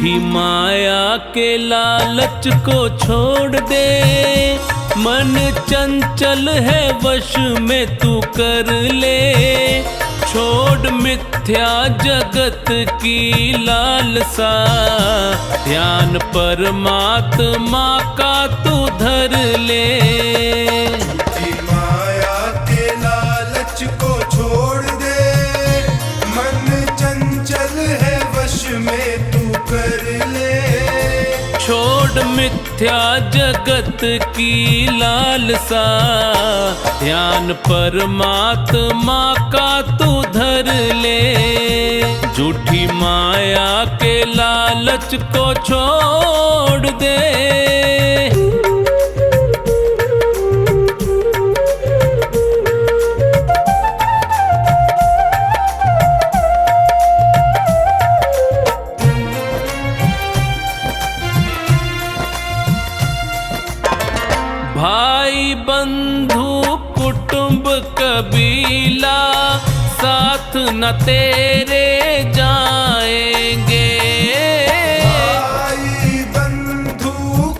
झूठी माया के लालच को छोड़ दे, मन चंचल है वश में तू कर ले। छोड़ मिथ्या जगत की लालसा, ध्यान परमात्मा का तू धर ले। माया के लालच को छोड़ दे, मन चंचल है वश में तू कर ले। छोड़ मिथ्या जगत की लालसा, ध्यान परमात्मा का तू धर ले। झूठी माया के लालच को छोड़ दे। भाई बंधु कुटुंब कबीला, साथ न तेरे जाएंगे। भाई बंधु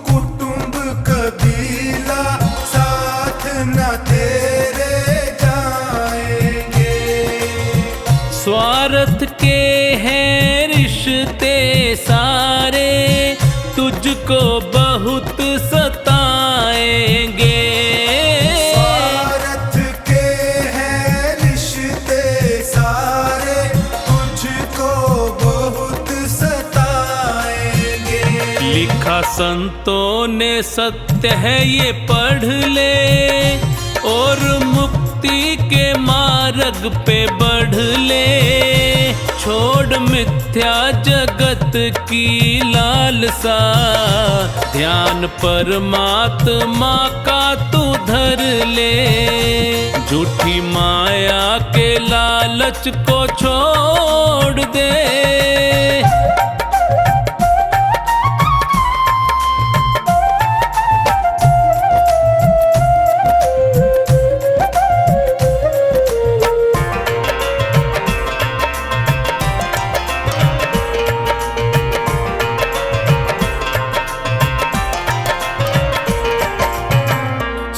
कुटुंब कबीला, साथ न तेरे जाएंगे। स्वार्थ के हैं रिश्ते सारे, तुझको बहुत सताएंगे। स्वार्थ के हैं रिश्ते सारे, तुझको बहुत सताएंगे। लिखा संतों ने सत्य है ये पढ़ ले, और मुक्ति के मार्ग पे बढ़ ले। छोड़ मिथ्या जगत की लालसा, ध्यान परमात्मा का तू धर ले। झूठी माया के लालच को छोड़ दे।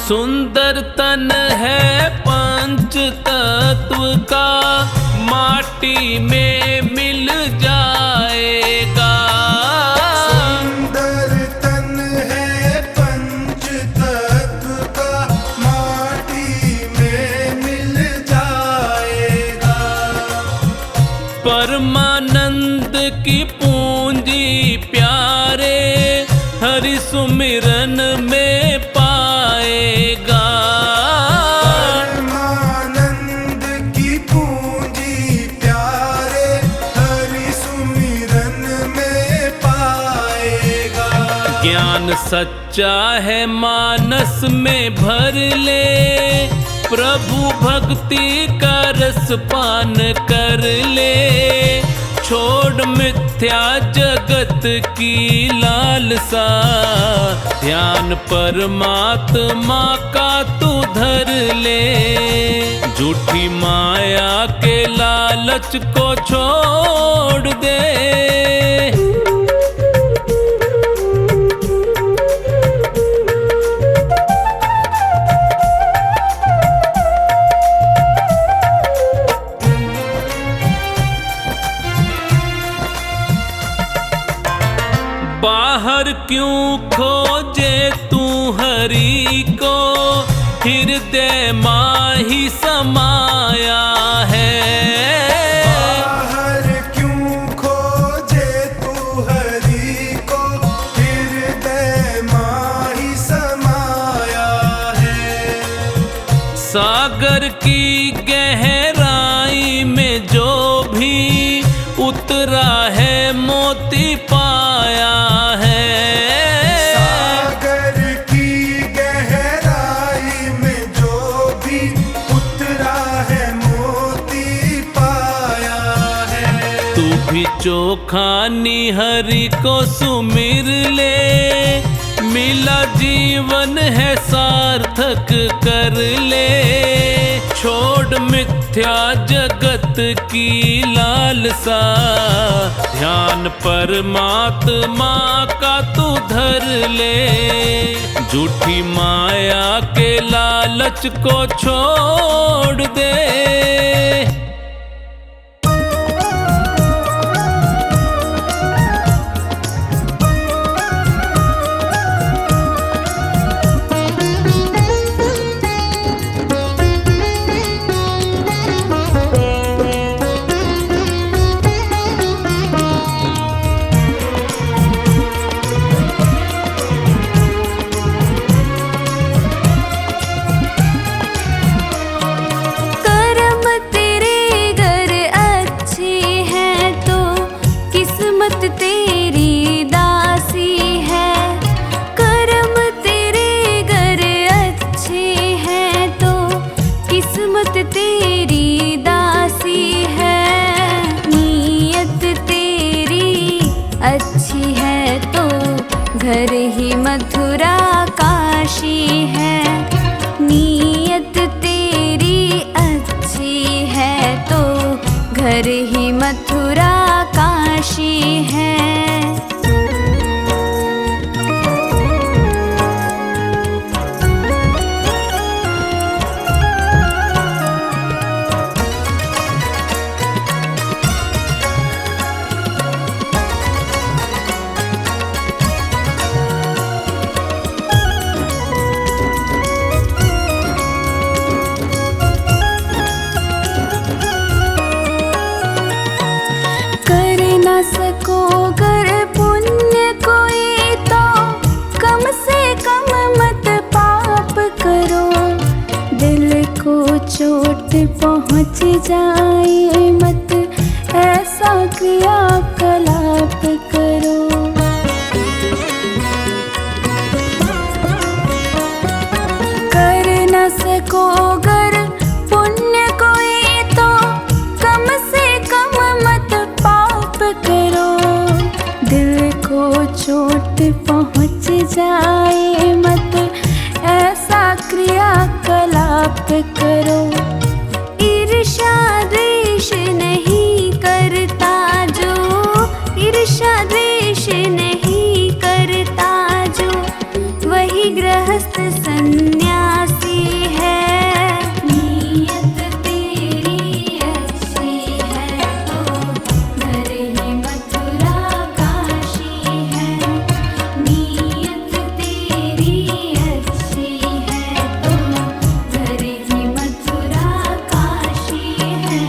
सुंदर तन है पंच तत्व का, माटी में मिल जाएगा। सुंदर तन है पंच तत्व का, माटी में मिल जाएगा। परमानंद की पूंजी प्यारे, हरि सुमिरन में पाएगा। परमानंद की पूंजी प्यारे, हरि सुमिरन में पाएगा। ज्ञान सच्चा है मानस में भर ले, प्रभु भक्ति का रस पान कर ले। छोड़ मिथ्या जगत की लालसा, ध्यान परमात्मा का तू धर ले। झूठी माया के लालच को छोड़ दे। बाहर क्यों खोजे तू हरि को, हृदय माही समाया है। बाहर क्यों खोजे तू हरि को, हृदय माही समाया है। सागर की गहराई में जो भी उतरा है, मोती पाया है। सागर की गहराई में जो भी उतरा है, मोती पाया है। तू भी चोखा निहरि को सुमिर ले, मिला जीवन है सार्थक कर ले। छोड़ मिथ्या जगत की लालसा, ध्यान परमात्मा का तू धर ले। झूठी माया के लालच को छोड़ दे। तेरी दासी है, नीयत तेरी अच्छी है तो घर ही मथुरा काशी है। नीयत तेरी अच्छी है तो घर ही मथुरा काशी है। सको कर पुण्य कोई तो कम से कम मत पाप करो। दिल को चोट पहुँच जाए मत ऐसा क्रियाकलाप करो। कर न सको गर पुण्य कोई तो कम से कम मत पाप करो। दिल को चोट पहुँच जाए मत ऐसा क्रियाकलाप करो। ईर्ष्या द्वेष नहीं करता जो, ईर्ष्या द्वेष नहीं करता जो, वही गृहस्थ सन्यासी है। नीयत तेरी अच्छी है तो घर ही मथुरा काशी है। नीयत तेरी अच्छी है तो घर ही मथुरा काशी है।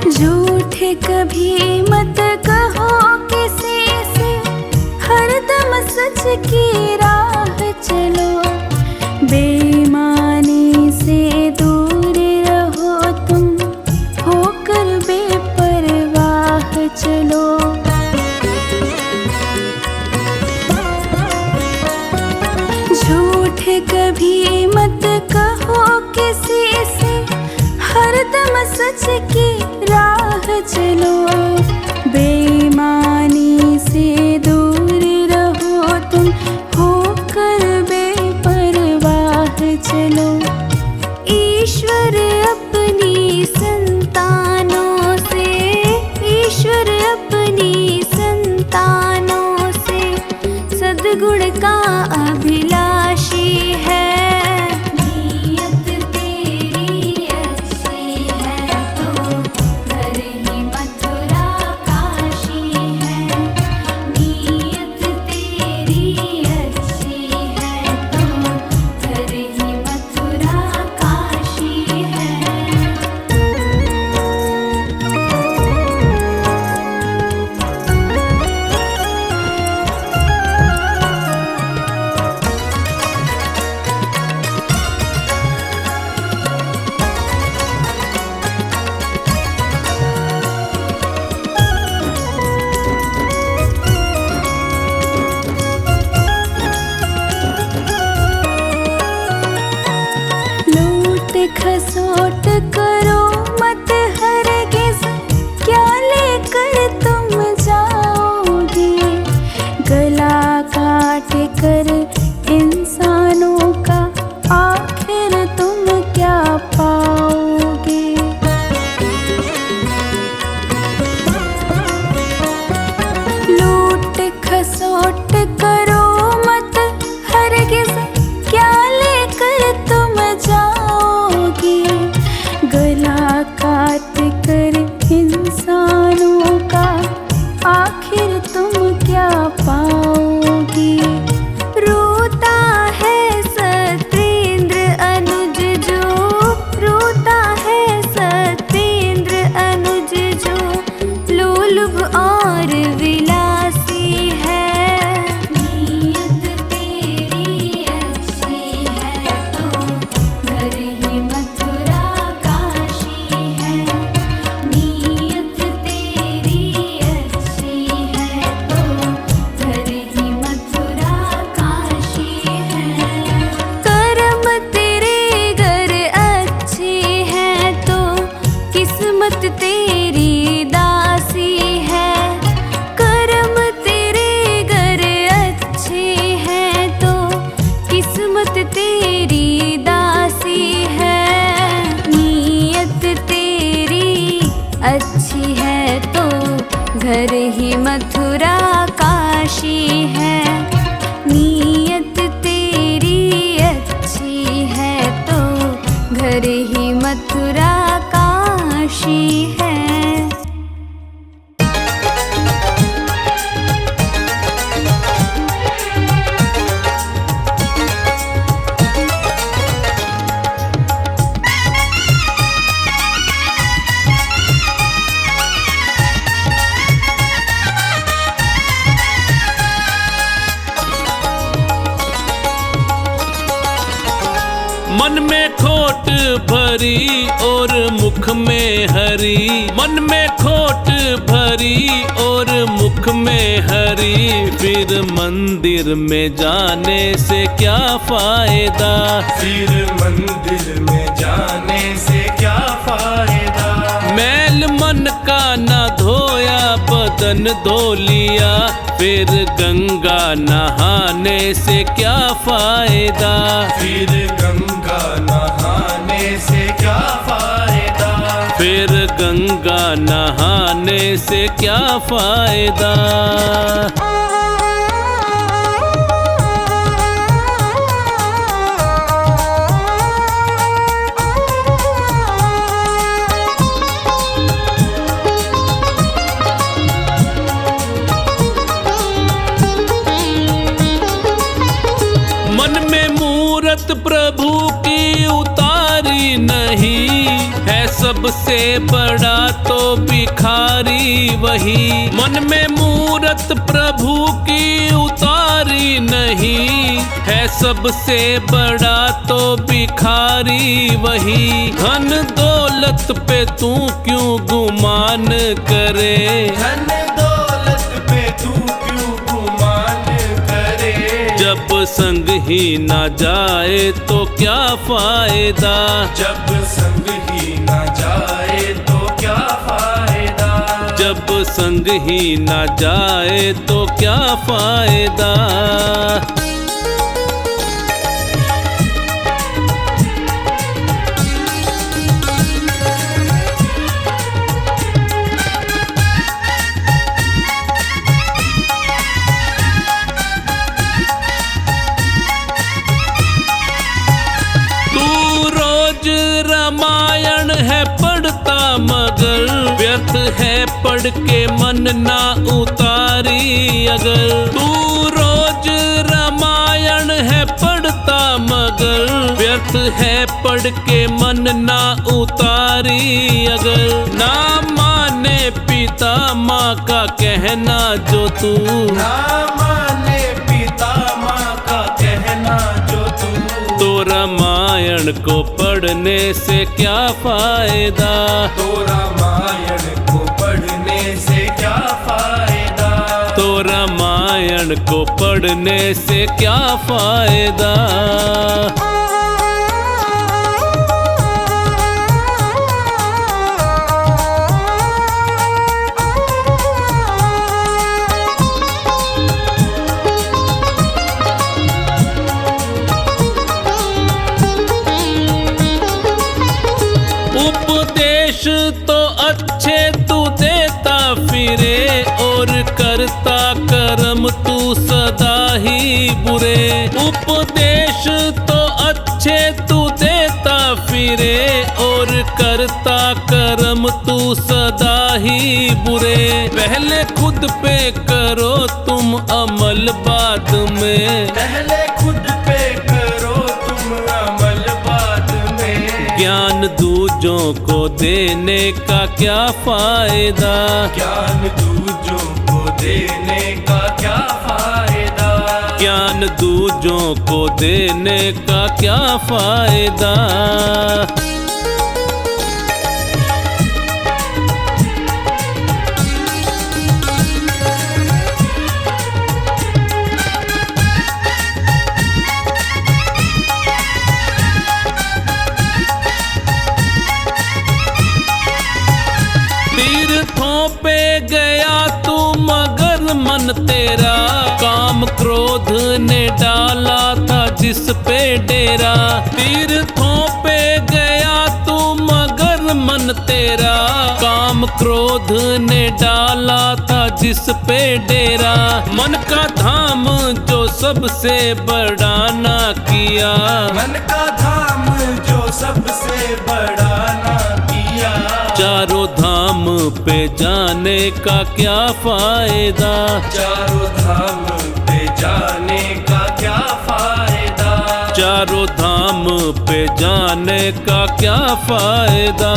झूठ कभी मत कहो किसी से, हरदम सच की राह चलो। बेईमानी से दूर रहो तुम, होकर बेपरवाह चलो। झूठ कभी मत कहो किसी से, हरदम सच की राह चलो। बेईमानी से दूर रहो तुम, होकर बेपरवाह चलो। ईश्वर अपनी संतानों से, ईश्वर अपनी संतानों से सद्गुण का अभिलाषी है। नीयत तेरी अच्छी है तो घर ही मथुरा काशी है। नीयत तेरी अच्छी है तो घर ही मथुरा काशी है। करो मत हरगिज़, क्या लेकर तुम जाओगे। गला काट कर इंसानों का आखिर तुम क्या पाओगे। लूट खसोट करो मत हरगिज़, क्या लेकर तुम जाओगे। गला काट कर इंसानों का आखिर तुम क्या पाओगे। रोता है सत्येंद्र अनुज जो, रोता है सत्येंद्र अनुज जो, लोलुभ और विलासी है। नीयत तेरी अच्छी है तो घर ही मथुरा काशी है। नीयत तेरी अच्छी है तो घर ही मथुरा काशी है। कर्म तेरे घर अच्छे हैं तो किस्मत तेरी दासी है। कर्म तेरे घर अच्छे हैं तो किस्मत तेरी दासी है। नीयत तेरी अच्छी है तो घर ही मथुरा काशी है। नीयत तेरी अच्छी है तो घर ही मथुरा काशी है। मन में खोट भरी और मुख में हरी, मन में खोट भरी और मुख में हरी। फिर मंदिर में जाने से क्या फायदा, फिर मंदिर में जाने से क्या फायदा। मैल मन का ना धोया बदन धो लिया, फिर गंगा नहाने से क्या फायदा। फिर गंगा नहाने से क्या फायदा। फिर गंगा नहाने से क्या फायदा। मन में मूरत प्रभु की उतारी नहीं है, सबसे बड़ा तो भिखारी वही। मन में मूरत प्रभु की उतारी नहीं है, सबसे बड़ा तो भिखारी वही। धन दौलत पे तू क्यों गुमान करे, धन दौलत पे तू क्यों गुमान करे। जब संग ही ना जाए तो क्या फायदा। जब संग ही ना जाए तो क्या फायदा। जब संग ही ना जाए तो क्या फायदा। रामायण है पढ़ता मगर व्यर्थ है पढ़ के मन ना उतारी। अगर तू रोज रामायण है पढ़ता मगर व्यर्थ है पढ़ के मन ना उतारी। अगर ना माने पिता माँ का कहना जो तू, ना माने पिता माँ का कहना जो तू, तो रामायण को पढ़ने से क्या फायदा। तो रामायण को पढ़ने से क्या फायदा। तो रामायण को पढ़ने से क्या फायदा। करता कर्म तू सदा ही बुरे। उपदेश तो अच्छे तू देता फिरे, और करता कर्म तू सदा ही बुरे। पहले खुद पे करो तुम अमल बाद में, पहले खुद पे करो तुम अमल बाद में। ज्ञान दूजों को देने का क्या फायदा, ज्ञान दूजों को देने का क्या फायदा, ज्ञान दूजों को देने का क्या फायदा। तीर्थों पे गया तू मगर मन तेरा, काम क्रोध ने डाला था जिस पे डेरा। तीर्थों पे गया तू मगर मन तेरा, काम क्रोध ने डाला था जिस पे डेरा। मन का धाम जो सबसे बड़ा ना किया, मन का धाम जो सबसे बड़ा ना किया। चारों धाम पे जाने का क्या फायदा, चारों धाम पे जाने का क्या फायदा, चारों धाम पे जाने का क्या फायदा।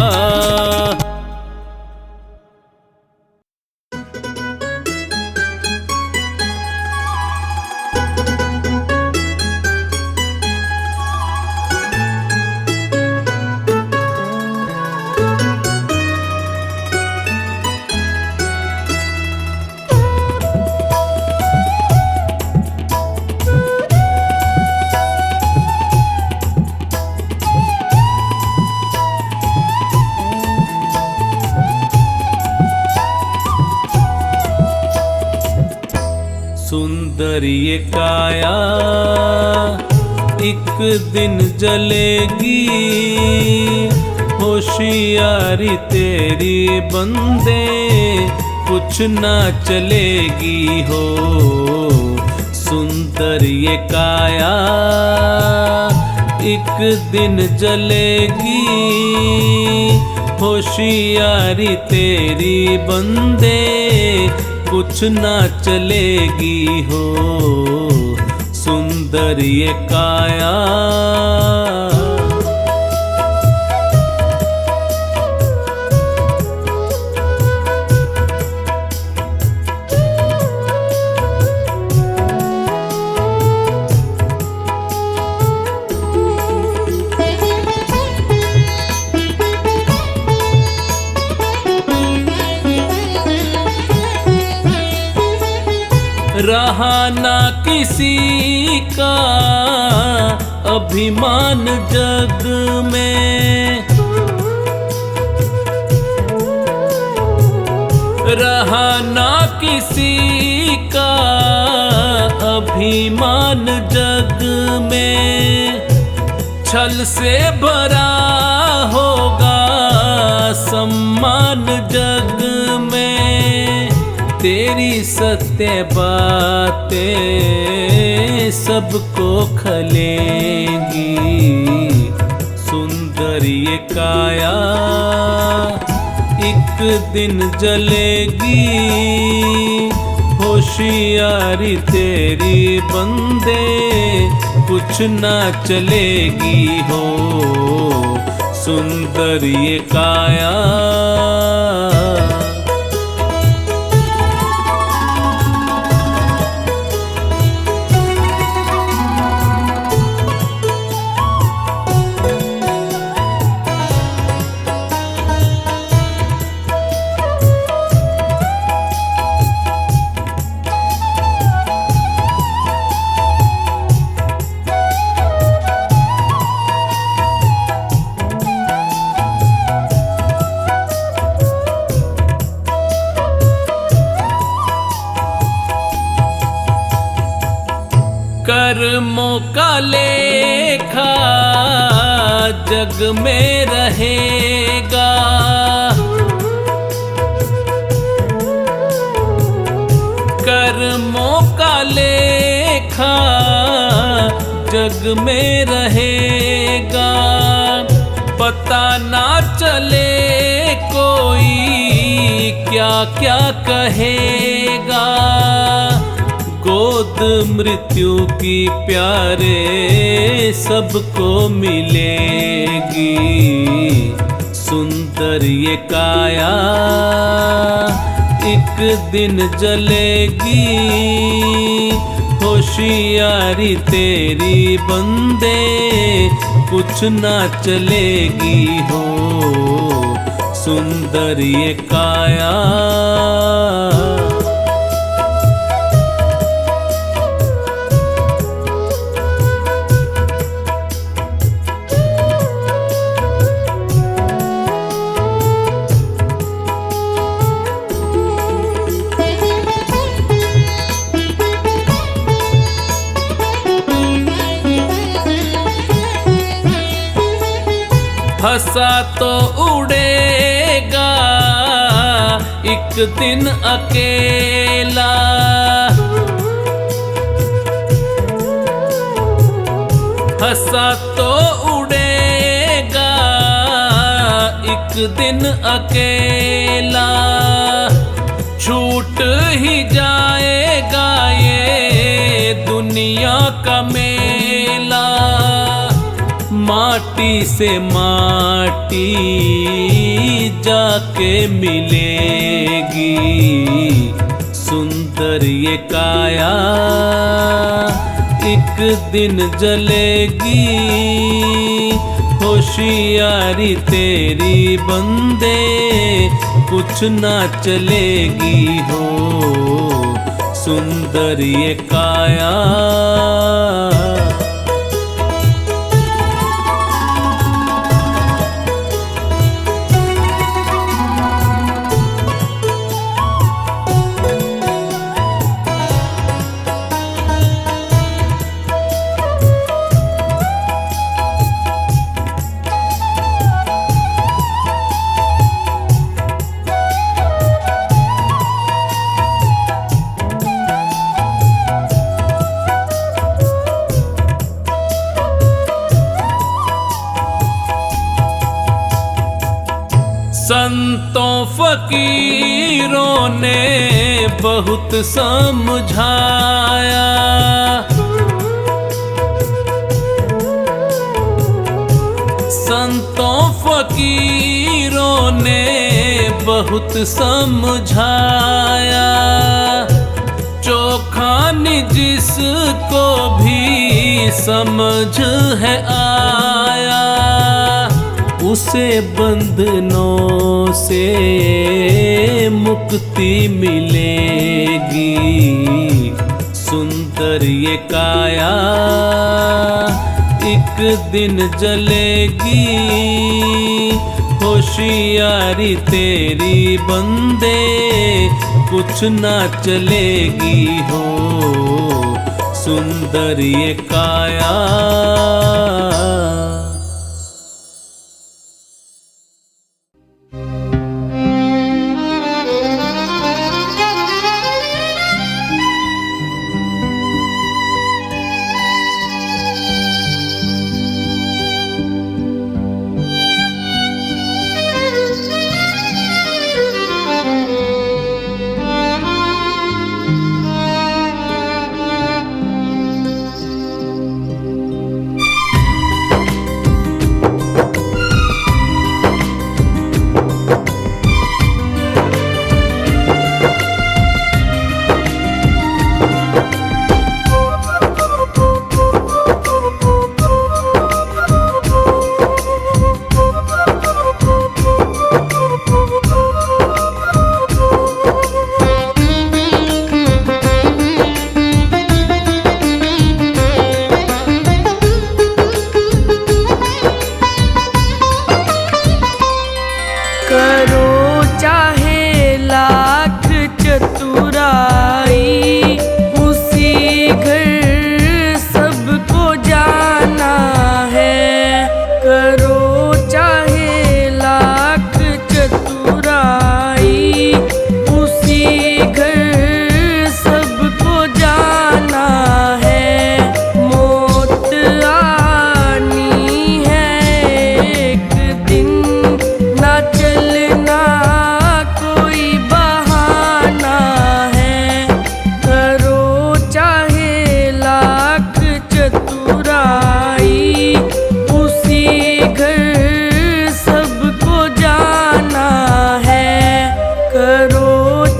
सुंदर ये काया एक दिन जलेगी, होशियारी तेरी बंदे कुछ ना चलेगी हो। सुंदर ये काया एक दिन जलेगी, होशियारी तेरी बंदे कुछ ना चलेगी हो। सुंदर ये काया रहा ना किसी का अभिमान जग में, रहा ना किसी का अभिमान जग में। छल से भरा होगा सम्मान जग में, तेरी सत्य बातें सबको खलेंगी। सुंदर ये काया एक दिन जलेगी, होशियारी तेरी बंदे कुछ ना चलेगी हो। सुंदर ये काया कर्मों का लेखा जग में रहेगा, कर्मों का लेखा जग में रहेगा, पता ना चले कोई क्या क्या कहेगा। गोद मृत्यु की प्यारे सबको मिलेगी, सुंदर ये काया एक दिन जलेगी। होशियारी तेरी बंदे कुछ ना चलेगी हो, सुंदर ये काया। फंसा तो उड़ेगा एक दिन अकेला, फंसा तो उड़ेगा एक दिन अकेला। छूट ही जाएगा ये दुनिया का मेला, माटी से माटी जाके मिलेगी, सुंदर ये काया एक दिन जलेगी। होशियारी तेरी बंदे कुछ ना चलेगी हो, सुंदर ये काया। संतों फकीरों ने बहुत समझाया, संतों फकीरों ने बहुत समझाया। चोखान जिसको भी समझ है आया, उसे बंधनों से मुक्ति मिलेगी, सुंदर ये काया एक दिन जलेगी। होशियारी तेरी बंदे कुछ ना चलेगी हो, सुंदर ये काया।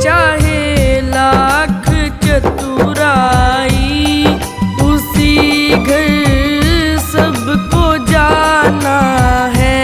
चाहे लाख चतुराई, उसी घर सबको जाना है।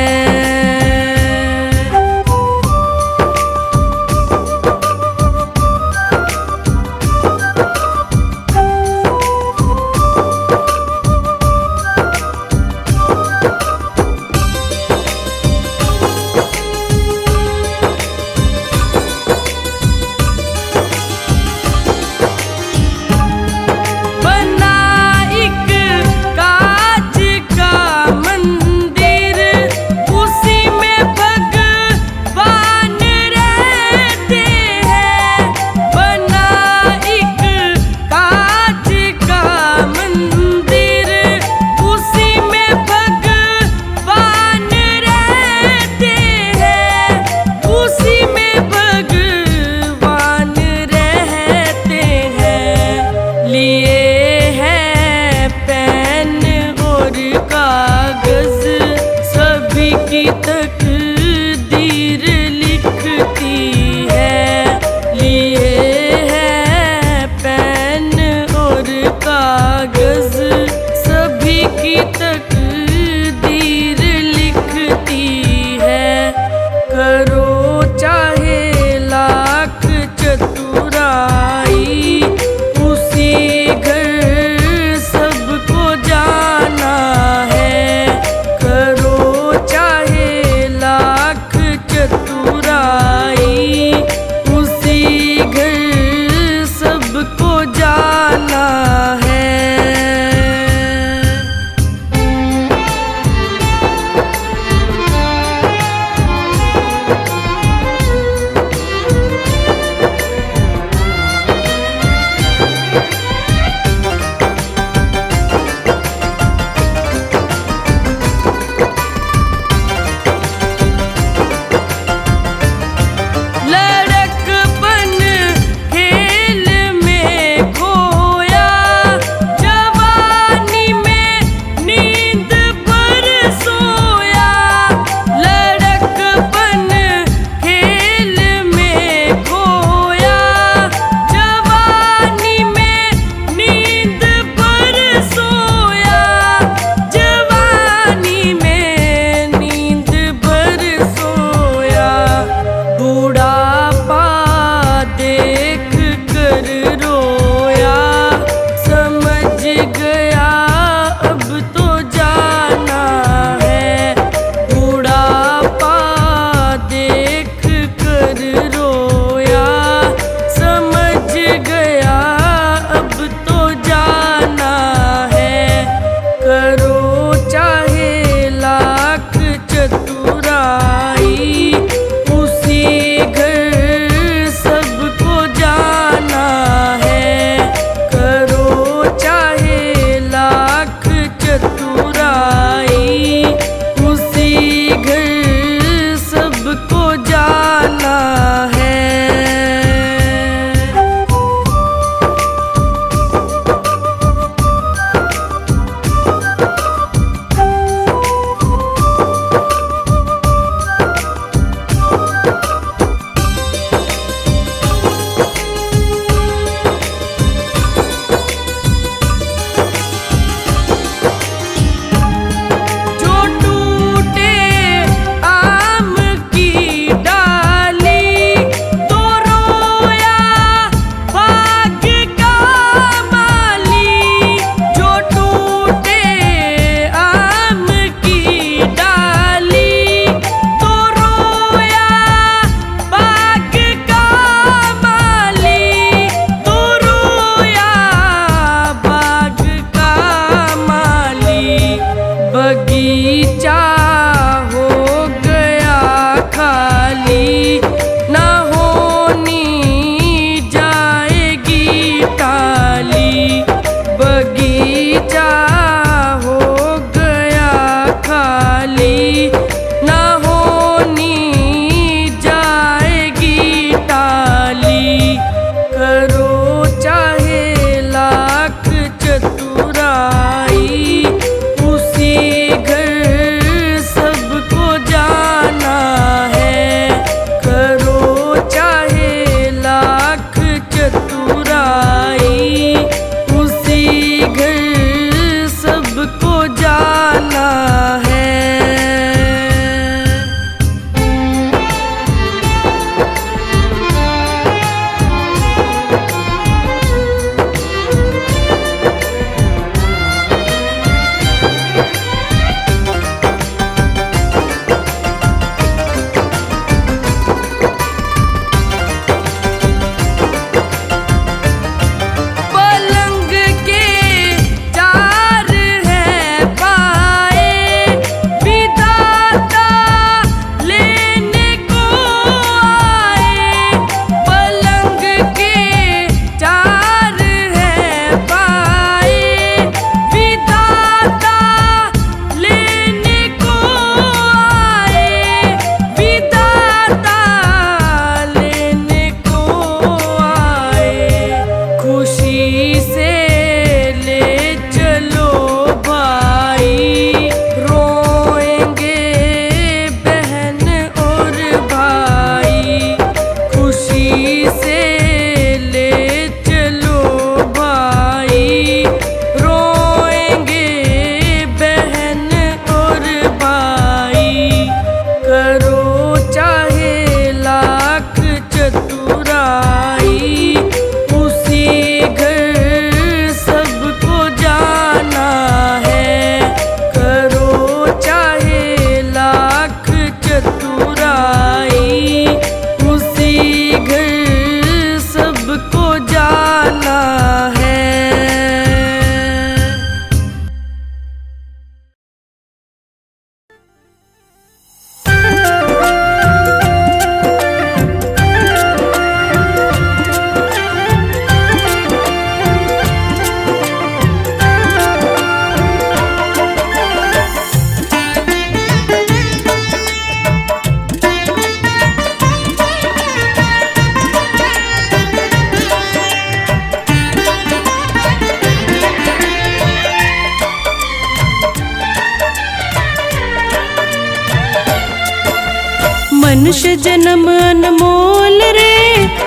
मनुष्य जन्म अनमोल रे,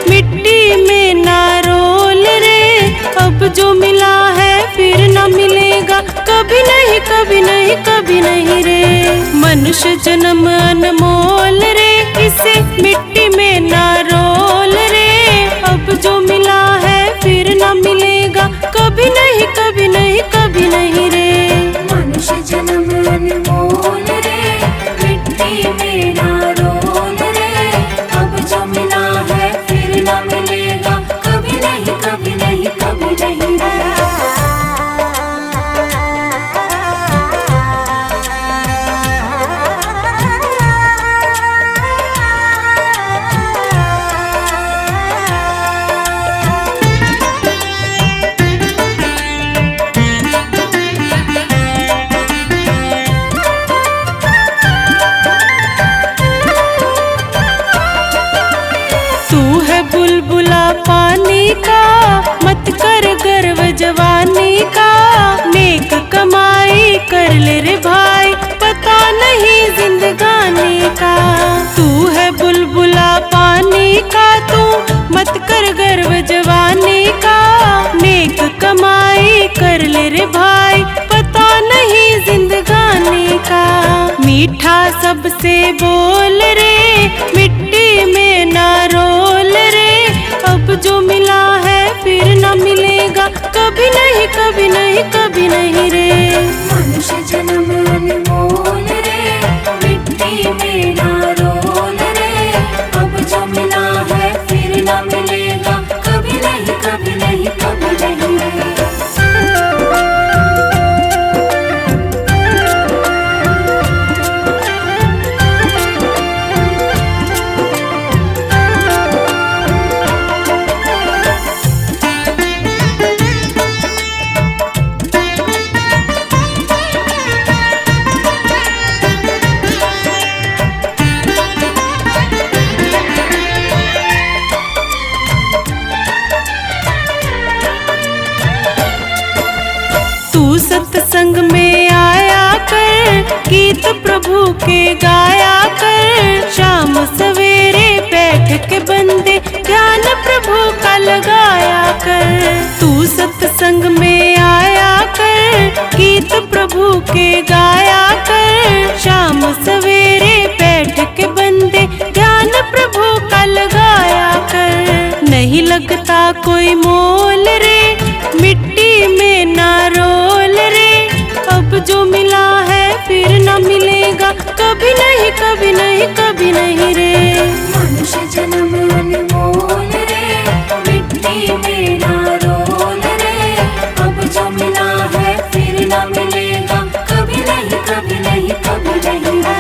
मिट्टी में ना रोल रे। अब जो मिला है फिर न मिलेगा, कभी नहीं कभी नहीं कभी नहीं रे। मनुष्य जन्म अनमोल रे, इसे मिट्टी में ना रोल रे। अब जो मिला है फिर न मिलेगा, कभी नहीं कभी नहीं कभी नहीं रे। मनुष्य जन्म अनमोल रे, मिट्टी में ना रोल रे। अब जो मिला है फिर न मिलेगा, कभी नहीं कभी नहीं कभी नहीं रे। बुलबुला पानी का, मत कर गर्व जवानी का। नेक कमाई कर ले रे भाई, पता नहीं जिंदगानी का। तू है बुलबुला पानी का, तू मत कर गर्व जवानी का। नेक कमाई कर ले रे भाई, पता नहीं जिंदगानी का। मीठा सबसे बोल रे, मिट्टी में ना रोल रे। अब जो मिला है फिर न मिलेगा, कभी नहीं कभी नहीं कभी नहीं रे। मनुष्य जन्म अनमोल रे, मिट्टी में ना रोल रे। अब जो मिला है फिर न मिलेगा, कभी नहीं कभी नहीं कभी नहीं रे। सत्संग में आया कर, गीत प्रभु के गाया कर। शाम सवेरे बैठ के बंदे, ध्यान प्रभु का लगाया कर। तू सत्संग में आया कर, गीत प्रभु के गाया कर। शाम सवेरे बैठ के बंदे, ध्यान प्रभु का लगाया कर। नहीं लगता कोई मोल रे, मिट्टी में ना रोल रे। अब जो मिला है फिर न मिलेगा, कभी नहीं कभी नहीं कभी नहीं रे। मनुष्य जन्म अनमोल रे, मिट्टी में ना रोल रे। अब जो मिला है फिर न मिलेगा, कभी नहीं कभी नहीं कभी नहीं रे।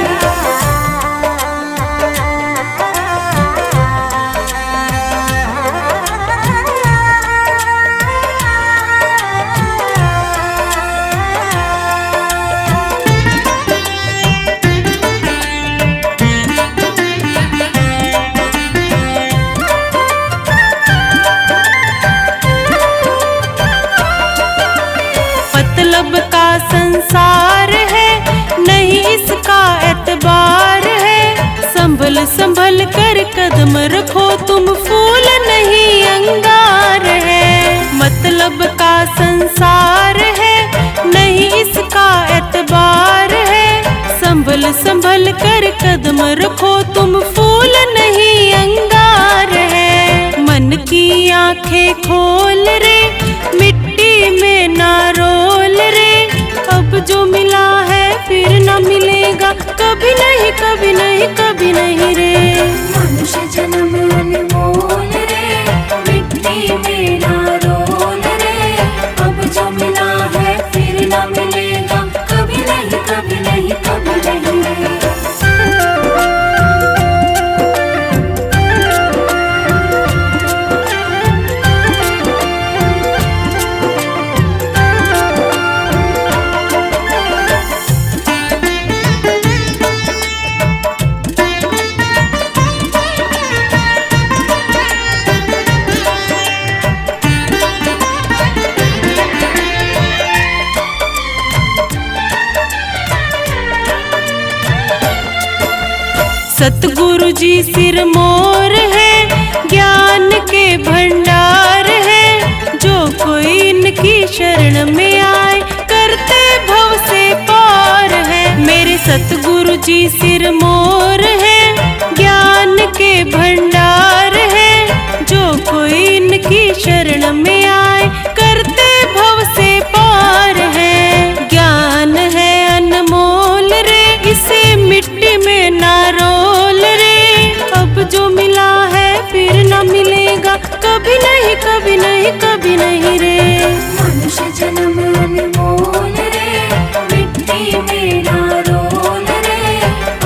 मतलब का संसार है, नहीं इसका एतबार है। संभल संभल कर कदम रखो तुम, फूल नहीं अंगार है। मतलब का संसार है, नहीं इसका एतबार है। संभल संभल कर कदम रखो तुम, फूल नहीं अंगार है। मन की आंखें खोल रे, मिट्टी में ना रोल रे। अब जो मिला है फिर न मिलेगा, कभी नहीं कभी नहीं कभी नहीं रे। मनुष्य जन्म अनमोल रे, मिट्टी में ना रोल रे। अब जो मिला है फिर न मिलेगा, कभी नहीं कभी नहीं कभी नहीं रे। सतगुरु जी सिरमौर है, ज्ञान के भंडार है। जो कोई इनकी शरण में आए, करते भव से पार है। मेरे सतगुरु जी सिरमौर है, ज्ञान के भंडार है। जो कोई इनकी शरण में आए, करते भव से पार है। ज्ञान है अनमोल रे, इसे मिट्टी में ना रोल रे। अब जो मिला है फिर न मिलेगा, कभी नहीं कभी नहीं कभी नहीं रे। मनुष्य जन्म अनमोल रे, मिट्टी में ना रोल रे।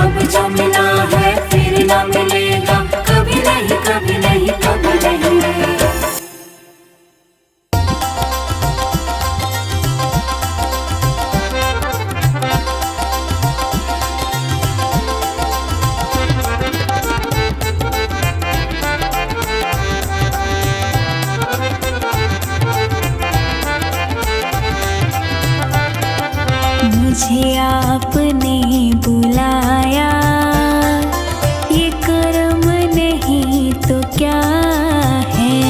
अब जो मिला है फिर न मिलेगा, कभी नहीं कभी नहीं कभी नहीं रे। मुझे आपने बुलाया, ये कर्म नहीं तो क्या है।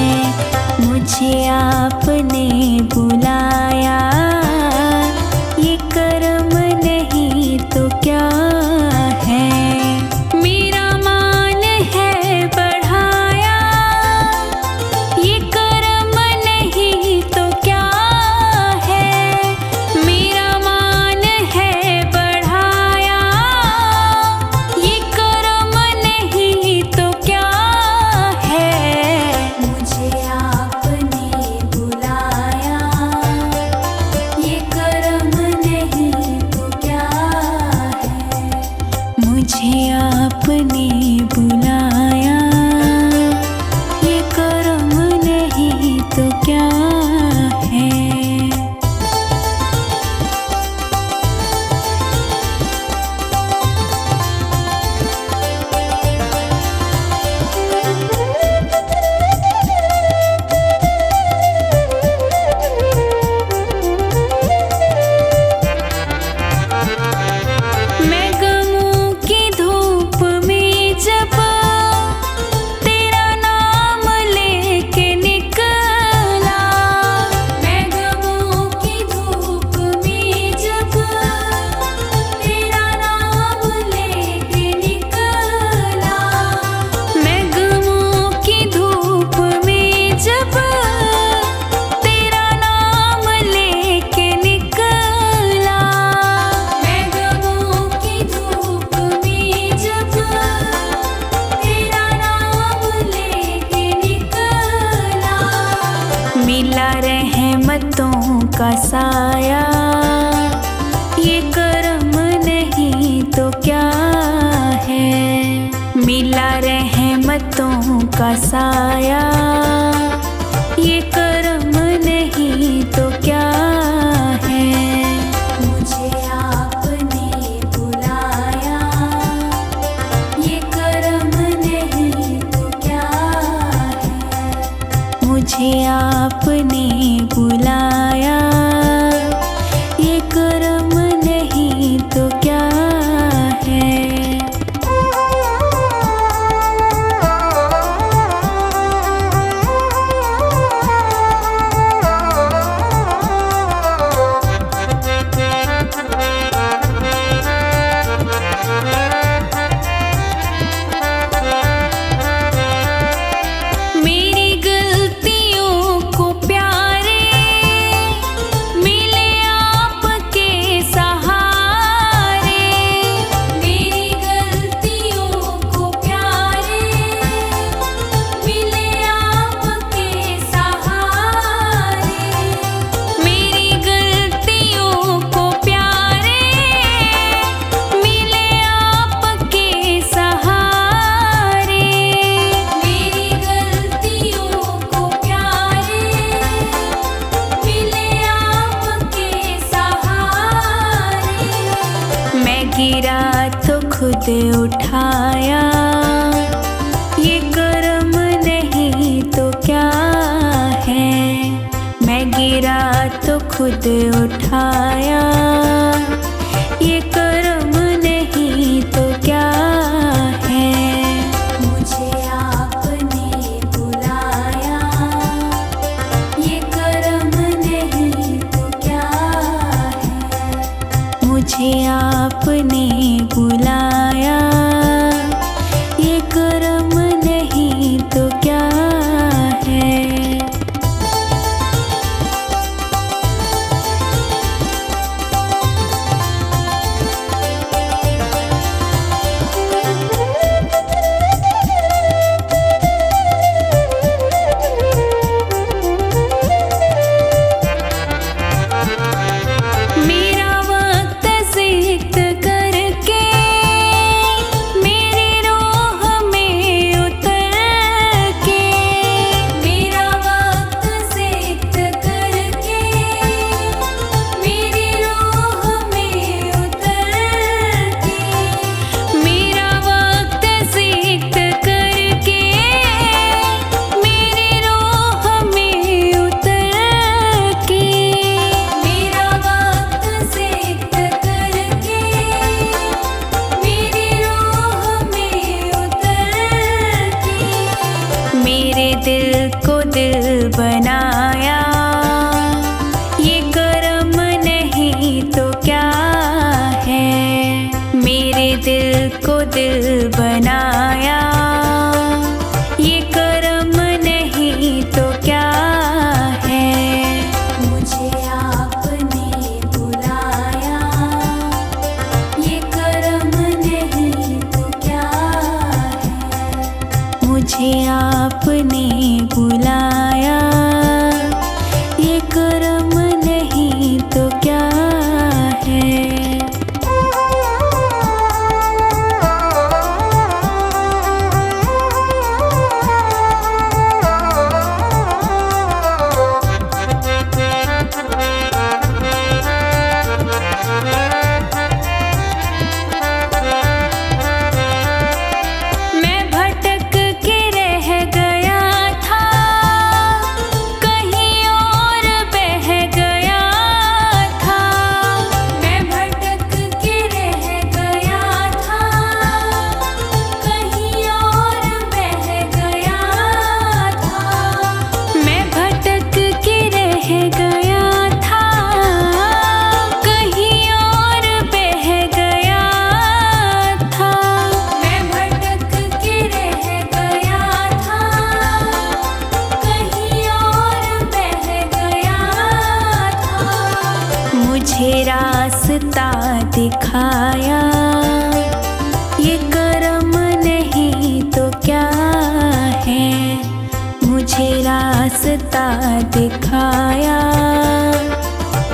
मुझे आपने बुलाया, ये कर्म नहीं तो क्या है। मेरा मान है बढ़ाया, ये कर्म नहीं तो क्या है। मेरा मान है बढ़ाया, ये कर्म नहीं तो क्या है। मुझे आपने बुलाया, ये कर्म नहीं तो क्या है। मुझे आपने बुलाया, ये कर्म नहीं तो क्या है। मैं गमों की धूप में जब तेरा नाम लेके निकला। मैं गमों की धूप में जब तेरा नाम लेके निकला। मैं गमों की धूप में जब तेरा नाम लेके निकला। मैं गमों की धूप में जब तेरा नाम लेके निकला। मिला रहमतों का साया, ये कर्म नहीं तो क्या है। मिला रहमतों का साया, ये कर्म नहीं तो क्या है। मुझे आपने बुलाया, ये कर्म नहीं तो क्या है। मुझे आपने बुलाया, ये कर्म नहीं तो क्या है। मेरी गलतियों को प्यारे मिले आपके सहारे। मेरी गलतियों को प्यारे मिले आपके सहारे। मेरी गलतियों को प्यारे मिले आपके सहारे। मेरी गलतियों को प्यारे मिले आपके सहारे। मैं गिरा तो खुद उठाया, ये कर्म नहीं तो क्या है। मैं गिरा तो खुद उठाया, ये कर्म नहीं तो क्या है। बनाया, ये कर्म नहीं तो क्या है। मेरे दिल को दिल बनाया, ये कर्म नहीं तो क्या है। मुझे आपने बुलाया, ये कर्म नहीं तो क्या है। मुझे आपने बुलाया, ये कर्म नहीं तो क्या है। मैं भटक के रह गया था, कहीं और बह गया था। मैं भटक के रह गया था, कहीं और बह गया था। मैं भटक के रह गया था, कहीं और बह गया था। मैं भटक के रह गया था, कहीं और बह गया था। मुझे रास्ता दिखाया, ये कर्म नहीं तो क्या है। मुझे रास्ता दिखाया,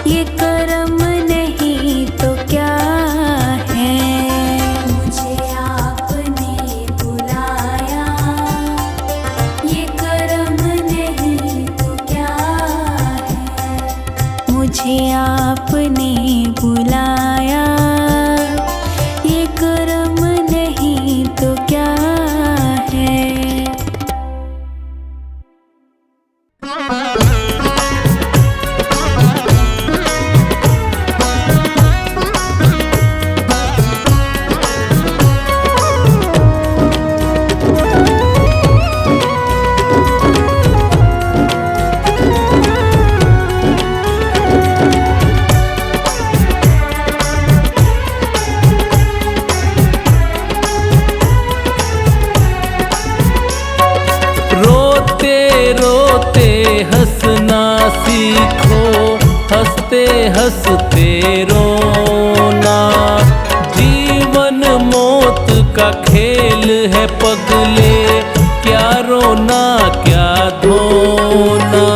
ये कर्म नहीं तो क्या है। मुझे आपने बुलाया, ये कर्म नहीं तो क्या है। मुझे आपने बुलाया, ये कर्म नहीं तो क्या है। रोते रोते हंसना सीखो, हंसते हंसते रोना। जीवन मौत का खेल है पगले, क्या रोना क्या धोना।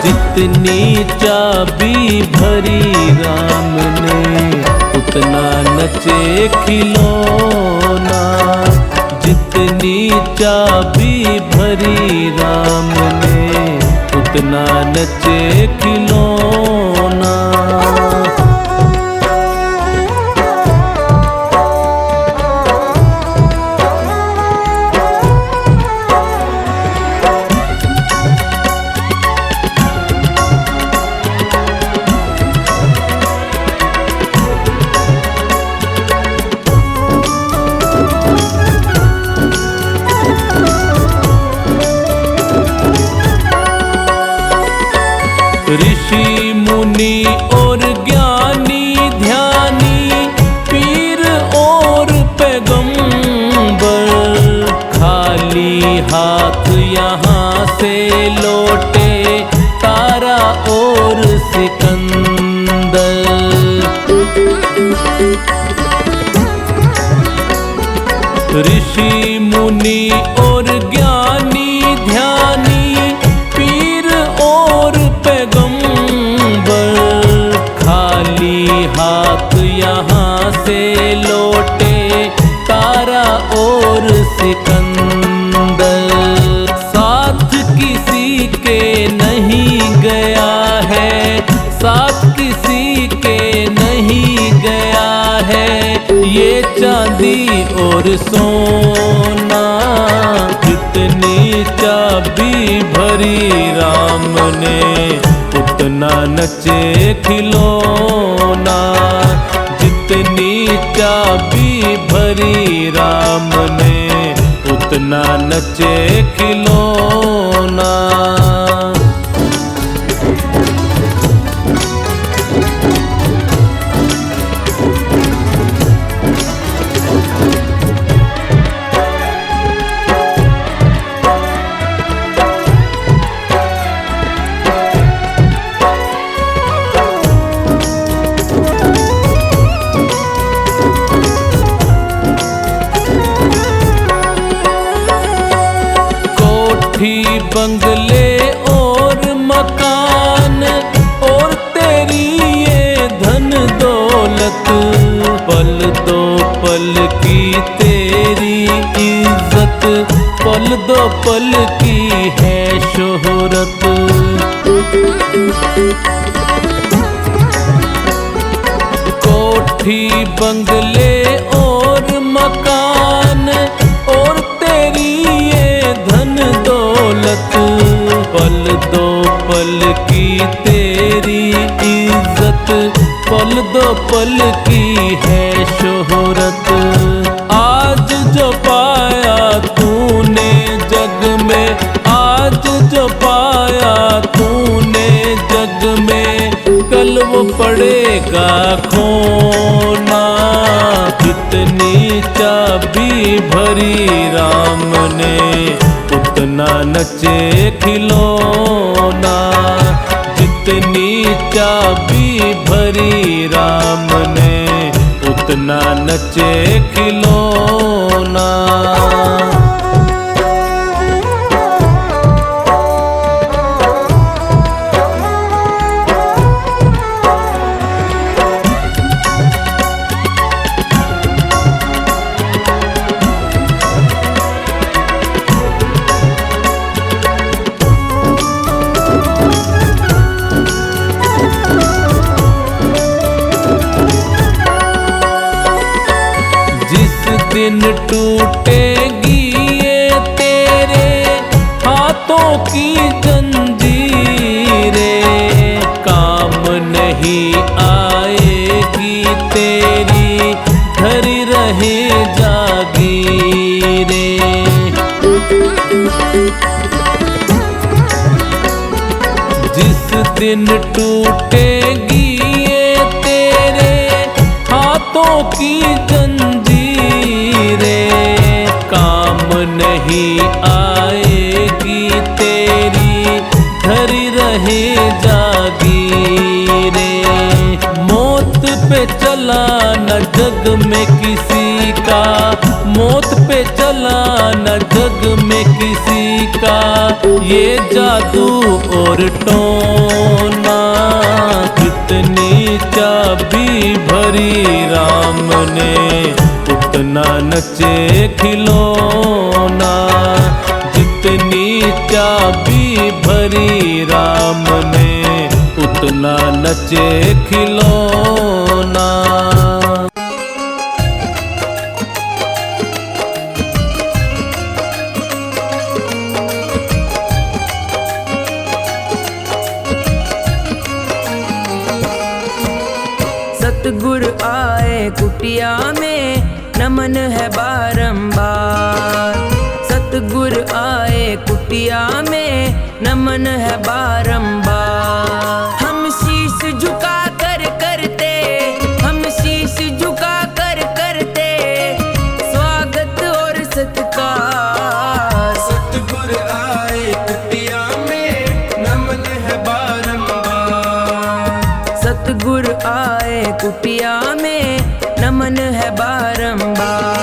जितनी चाबी भरी राम ने, उतना नचे खिलौना। जितनी चाबी भरी राम ने, उतना नचे खिलौना। ऋषि मुनि और ज्ञानी ध्यानी, पीर और पैगंबर, खाली हाथ यहाँ से लौटे तारा और सिकंदर। ऋषि मुनि और ज्ञानी ध्यानी, पीर और पैगंबर, खाली हाथ यहाँ से लौटे तारा और सिकंदर। साथ किसी के नहीं गया है, साथ किसी के नहीं गया है, ये चांदी और सोना। जितनी चाबी भरी राम ने, उतना नचे खिलौना। जितनी चाबी भरी राम ने, उतना नचे खिलौना। बंगले और मकान और तेरी ये धन दौलत, पल दो पल की तेरी इज्जत, पल दो पल की है शोहरत। कोठी बंगले और मकान और तेरी ये धन दौलत, पल दो पल की तेरी इज्जत, पल दो पल की है शोहरत। आज जो पाया तूने जग में, आज जो पाया तूने जग में, कल वो पड़ेगा खोना। जितनी चाबी भरी राम ने उतना नचे खिलौना, जितनी चाबी भरी राम ने उतना नचे खिलौना। दिन टूटेगी ये तेरे हाथों की जंजीरें, काम नहीं आएगी तेरी धरी रहे जागीरें। जिस दिन टूटेगी ये तेरे हाथों की जंजीरें, काम नहीं आएगी तेरी धरी रहे जागीरें। मौत पे चला न जग में किसी का, मौत पे चला न जग में किसी का, ये जादू और टोना। कितनी चाबी भरी राम ने उतना नचे खिलौना, जितनी चाबी भरी राम ने उतना नचे खिलौना। सतगुर आए कुटिया में नमन है बारंबार। सतगुर आए कुटिया में नमन है बारंबार। हम शीश झुका कर करते, हम शीश झुका कर करते स्वागत और सत्कार। सतगुर आए कुटिया में नमन है बारंबार। सतगुर आए कुटिया में नमन है बारंबार।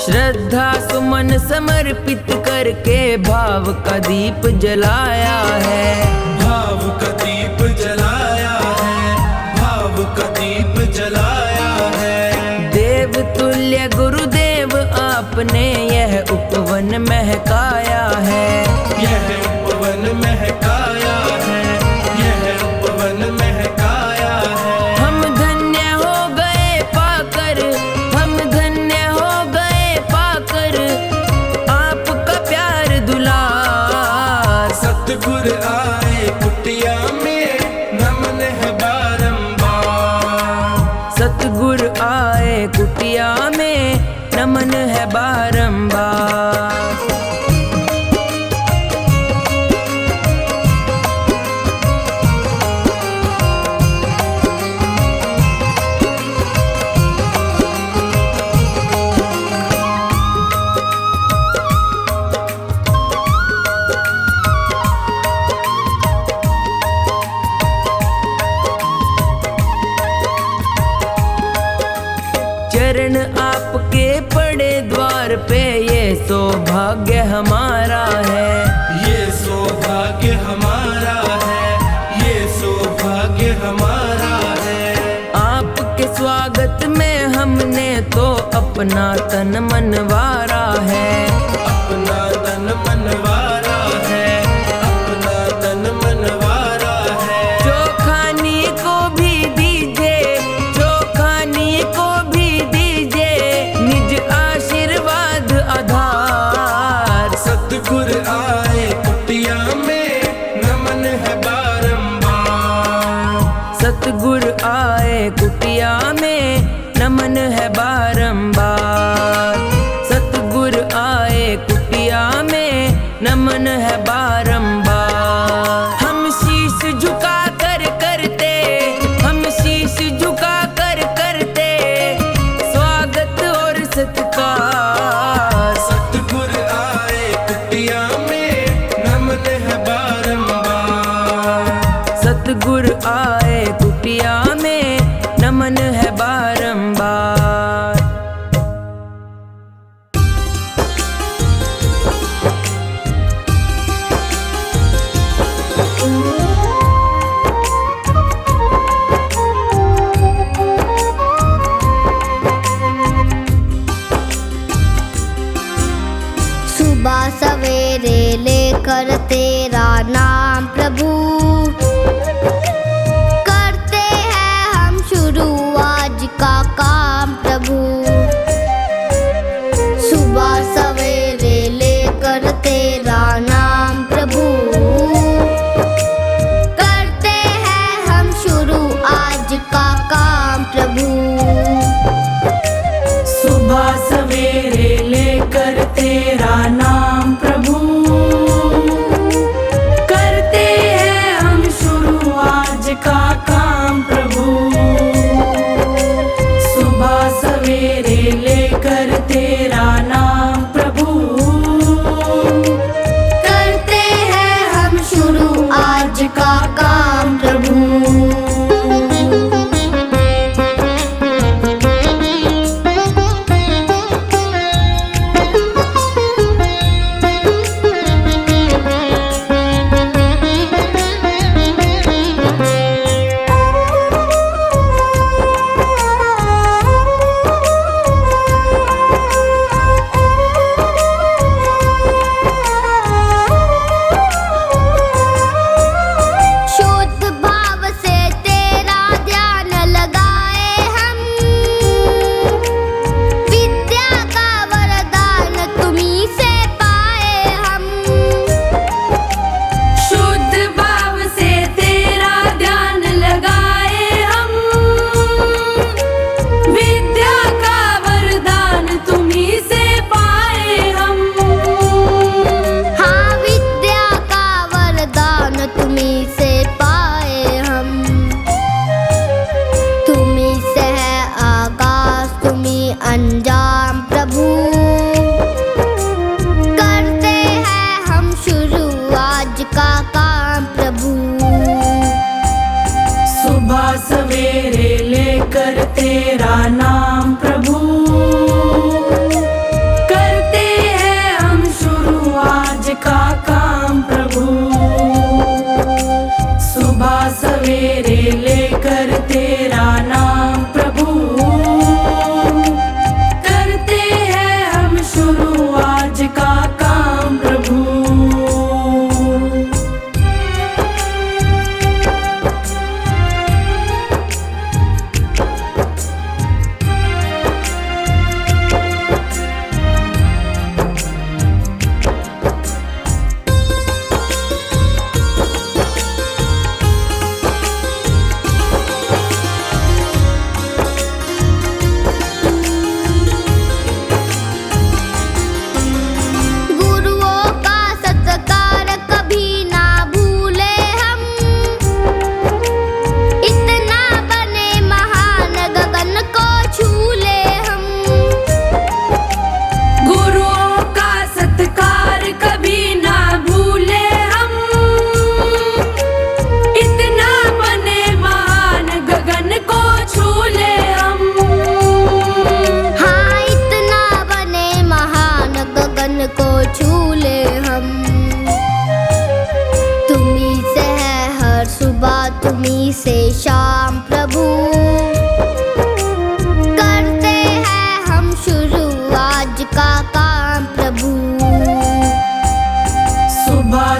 श्रद्धा सुमन समर्पित करके भाव का दीप जलाया है। भाव का दीप जलाया है, भाव का दीप जलाया है। देव तुल्य गुरुदेव आपने यह उपवन महकाया है। यह उपवन महकाया है, यह उपवन महकाया है। हम धन्य हो गए पाकर, हम धन्य हो गए पाकर आपका प्यार दुलार। सतगुर आए कुटिया में नमन है बारंबार। सतगुर आए कुटिया में नमन है बारंबार। चरण आपके पड़े द्वार पे, ये सौभाग्य हमारा है। ये सौभाग्य हमारा है, ये सौभाग्य हमारा है। आपके स्वागत में हमने तो अपना तन मनवारा है। अपना तन मनवारा है, अपना तन मनवारा है। जो खानी को भी दीजिए, जो खानी को भी दीजिए, निज आशीर्वाद आधार। सतगुर आए कुटिया में, नमन है बारंबार। सतगुर आए कुटिया में, नमन है बारंबार। सतगुर आए कुटिया में, नमन है बारंबार। हम शीश झुका कर करते, हम शीश झुका कर करते स्वागत और सत्कार। सतगुर आए कुटिया में, नमन है बारंबार। सतगुर आए कुटिया में, नमन है बारंबार। सुबह सवेरे लेकर तेरा नाम प्रभु, करते हैं हम शुरुआत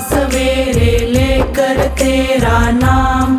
सवेरे लेकर तेरा नाम